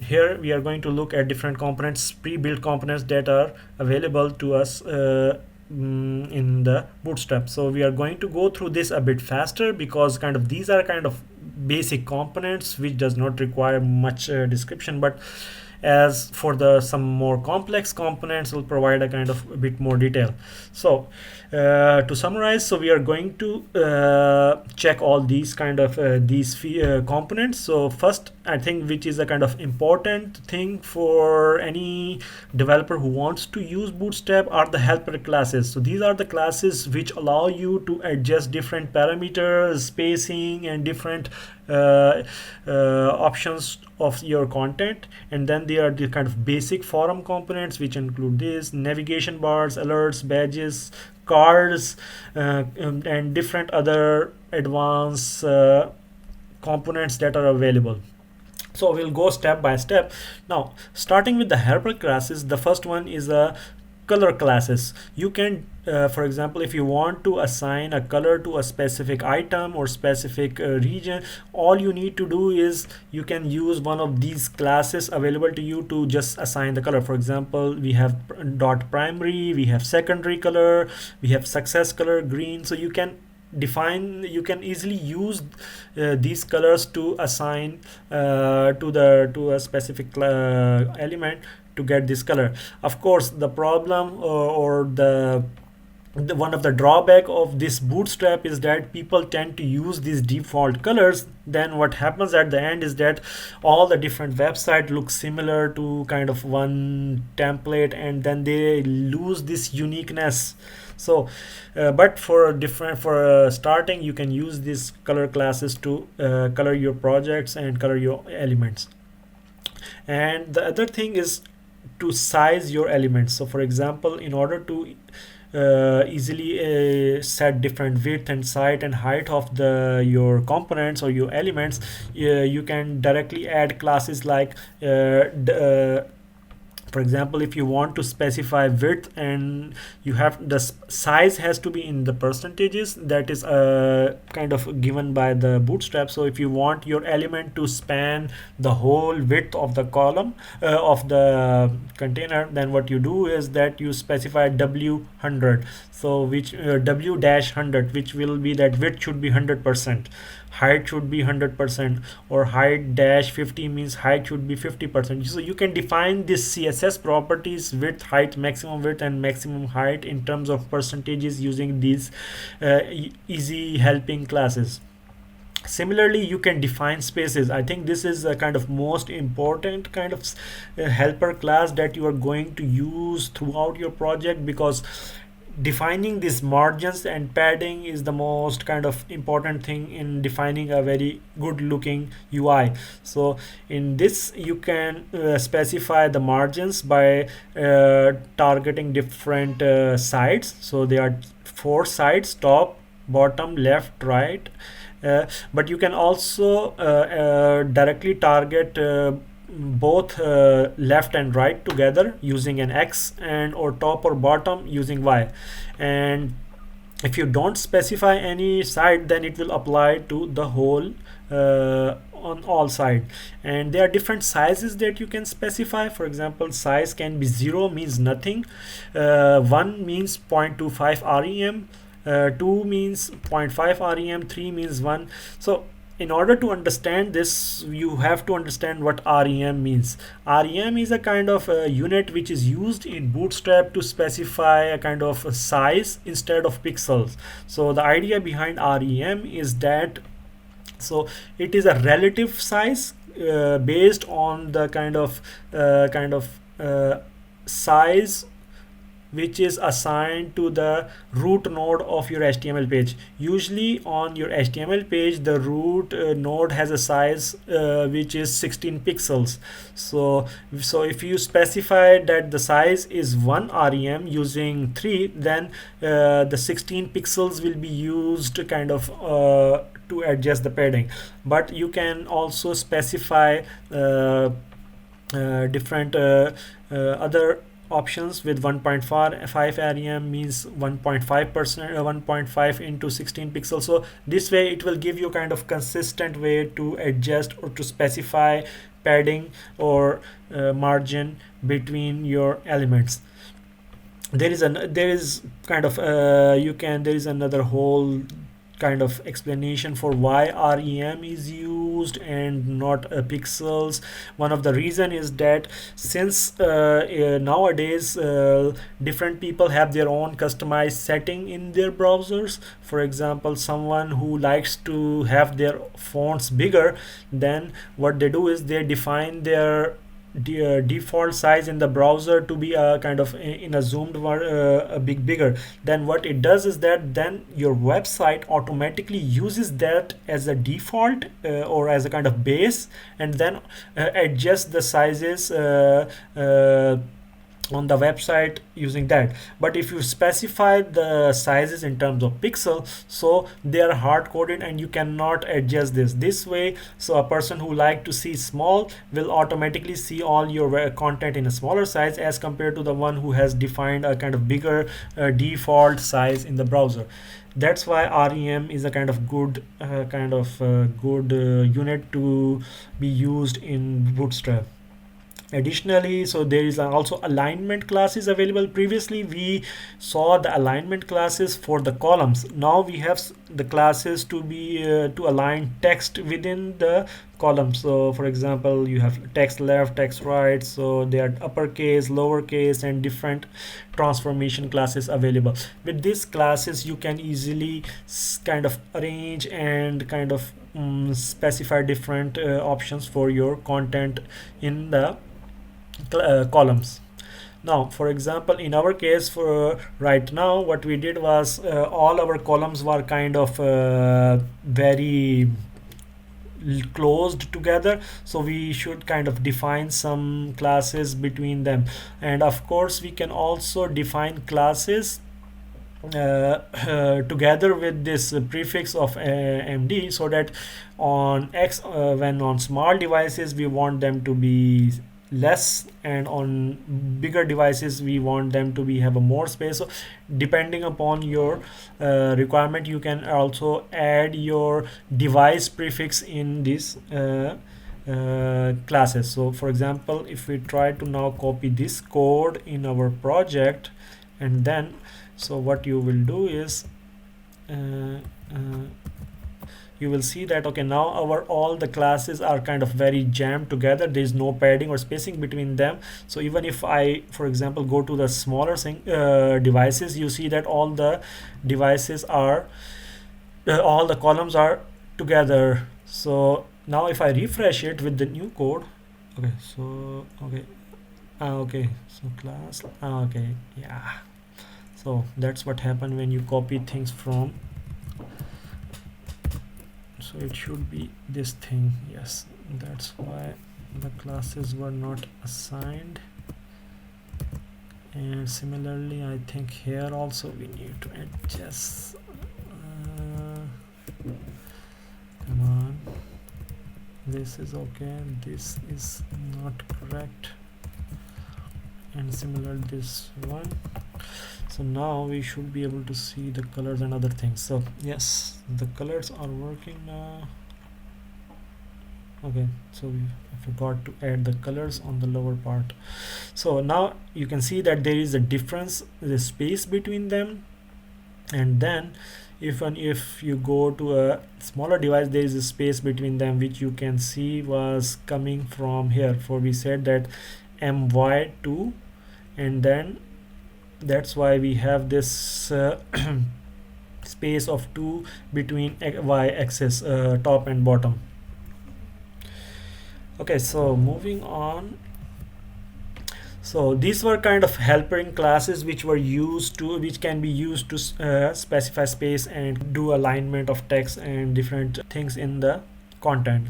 here we are going to look at different components, pre-built components that are available to us in the Bootstrap. So we are going to go through this a bit faster because kind of these are kind of basic components which does not require much description, but as for the some more complex components will provide a kind of a bit more detail. So to summarize, so we are going to check all these kind of components. So first, I think, which is a kind of important thing for any developer who wants to use Bootstrap, are the helper classes. So these are the classes which allow you to adjust different parameters, spacing, and different options of your content. And then there are the kind of basic forum components which include this navigation bars, alerts, badges, cards, and different other advanced components that are available. So we'll go step by step. Now, starting with the helper classes, the first one is a color classes. You can for example, if you want to assign a color to a specific item or specific region, all you need to do is you can use one of these classes available to you to just assign the color. For example, we have dot primary, we have secondary color, we have success color green. So you can easily use these colors to assign to a specific element to get this color. Of course, the problem or the one of the drawback of this Bootstrap is that people tend to use these default colors. Then what happens at the end is that all the different websites look similar to kind of one template, and then they lose this uniqueness. So but for starting, you can use these color classes to color your projects and color your elements. And the other thing is to size your elements. So for example, in order to easily set different width and height of your components or your elements, you can directly add classes like for example, if you want to specify width, and you have the size has to be in the percentages, that is kind of given by the Bootstrap. So if you want your element to span the whole width of the column of the container, then what you do is that you specify W100. So which W-100, which will be that width should be 100%, height should be 100%, or height dash 50 means height should be 50%. So you can define this CSS properties, width, height, maximum width and maximum height, in terms of percentages using these easy helping classes. Similarly, you can define spaces. I think this is a kind of most important kind of helper class that you are going to use throughout your project, because defining these margins and padding is the most kind of important thing in defining a very good looking UI. So in this, you can specify the margins by targeting different sides. So there are 4 sides: top, bottom, left, right. But you can also directly target both left and right together using an X, and or top or bottom using Y. And if you don't specify any side, then it will apply to the whole on all side. And there are different sizes that you can specify. For example, size can be 0 means nothing, 1 means 0.25 rem, 2 means 0.5 rem, 3 means 1. So in order to understand this, you have to understand what REM means. REM is a kind of a unit which is used in Bootstrap to specify a kind of a size instead of pixels. So the idea behind REM is that, so it is a relative size based on the kind of size which is assigned to the root node of your HTML page. Usually on your HTML page, the root node has a size which is 16 pixels. So if you specify that the size is 1 rem using 3, then the 16 pixels will be used kind of to adjust the padding. But you can also specify different other options with 1.5 rem means 1.5%, 1.5 into 16 pixels. So this way it will give you kind of consistent way to adjust or to specify padding or margin between your elements. There is kind of you can there is another whole kind of explanation for why REM is used and not pixels. One of the reason is that since nowadays different people have their own customized setting in their browsers. For example, someone who likes to have their fonts bigger, then what they do is they define their default size in the browser to be a kind of in a zoomed one, a big bigger. Then what it does is that then your website automatically uses that as a default or as a kind of base, and then adjusts the sizes on the website using that. But if you specify the sizes in terms of pixel, so they are hard coded and you cannot adjust this way. So a person who like to see small will automatically see all your content in a smaller size as compared to the one who has defined a kind of bigger default size in the browser. That's why REM is a kind of good unit to be used in Bootstrap. Additionally, so there is also alignment classes available. Previously we saw the alignment classes for the columns. Now we have the classes to be to align text within the columns. So for example, you have text left, text right, so they are uppercase, lowercase, and different transformation classes available. With these classes you can easily kind of arrange and kind of specify different options for your content in the columns. Now for example, in our case, for right now what we did was all our columns were kind of very closed together, so we should kind of define some classes between them. And of course we can also define classes together with this prefix of MD, so that on X when on small devices we want them to be less, and on bigger devices we want them to be have a more space. So depending upon your requirement, you can also add your device prefix in these classes. So for example, if we try to now copy this code in our project, and then so what you will do is you will see that okay, now our all the classes are kind of very jammed together. There is no padding or spacing between them. So even if I, for example, go to the smaller devices, you see that all the devices are all the columns are together. So now if I refresh it with the new code, okay, so okay, so class, okay, yeah, so that's what happened when you copy things from. So it should be this thing, yes, that's why the classes were not assigned. And similarly, I think here also we need to adjust. Come on, this is okay, this is not correct, and similar this one. So now we should be able to see the colors and other things. So yes, the colors are working now. Okay, so we forgot to add the colors on the lower part. So now you can see that there is a difference, the space between them. And then if you go to a smaller device, there is a space between them, which you can see was coming from here. For we said that my2, and then that's why we have this space of 2 between y-axis, top and bottom. Okay, so moving on. So these were kind of helpering classes which can be used to specify space and do alignment of text and different things in the content.